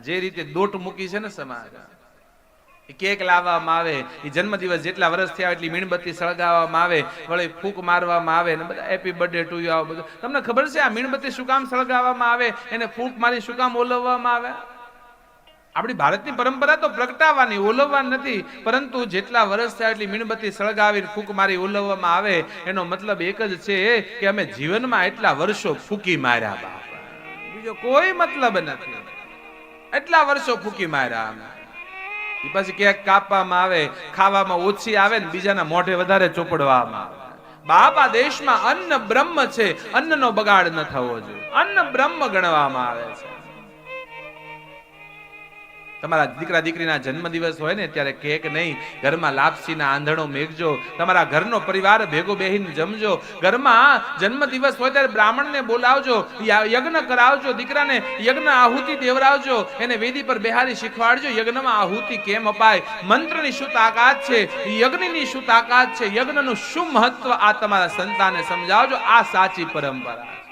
જે રીતે દોટ મૂકી છે ને સમાજ, કેક લાવવામાં આવે, એ જન્મદિવસ જેટલા વર્ષ થયા એટલી મીણબત્તી સળગાવવામાં આવે, વળી ફૂંક મારવામાં આવે ને બધા હેપી બર્થડે ટુ યુ આવું બધું. તમને ખબર છે આ મીણબત્તી શું કામ સળગાવવામાં આવે, એને ફૂંક મારી શું કામ ઓલવવામાં આવે? આપણી ભારતની પરંપરા તો પ્રગટાવવાની, ઓલવવાની નથી, પરંતુ જેટલા વર્ષ થયા એટલી મીણબત્તી સળગાવી ફૂંક મારી ઓલવવામાં આવે, એનો મતલબ એક જ છે કે અમે જીવનમાં એટલા વર્ષો ફૂંકી માર્યા બાપા, બીજો કોઈ મતલબ નથી. એટલા વર્ષો ફૂંકી માર્યા અમે. એ પછી કેક કાપવામાં આવે, ખાવામાં ઓછી આવે ને બીજાના મોઢે વધારે ચોપડવામાં આવે. બાપા દેશમાં અન્ન બ્રહ્મ છે, અન્નનો બગાડ ન થવો જોઈએ, અન્ન બ્રહ્મ ગણવામાં આવે છે. તમારા દીકરા દીકરીના જન્મદિવસ હોય ને ત્યારે કેક નહીં, ઘરમાં લાપસીના આંધણો મેઘજો, તમારા ઘરનો પરિવાર ભેગો બેહીને જમજો. ઘરમાં જન્મદિવસ હોય ત્યારે બ્રાહ્મણને બોલાવજો, યજ્ઞ કરાવજો, દીકરાને યજ્ઞ આહુતિ દેવરાવજો, એને વેદી પર બેહારી શીખવાડજો યજ્ઞમાં આહુતિ કેમ અપાય, મંત્રની શું તાકાત છે, યજ્ઞની શું તાકાત છે, યજ્ઞનું શું મહત્વ, આ તમારા સંતાનને સમજાવજો. આ સાચી પરંપરા.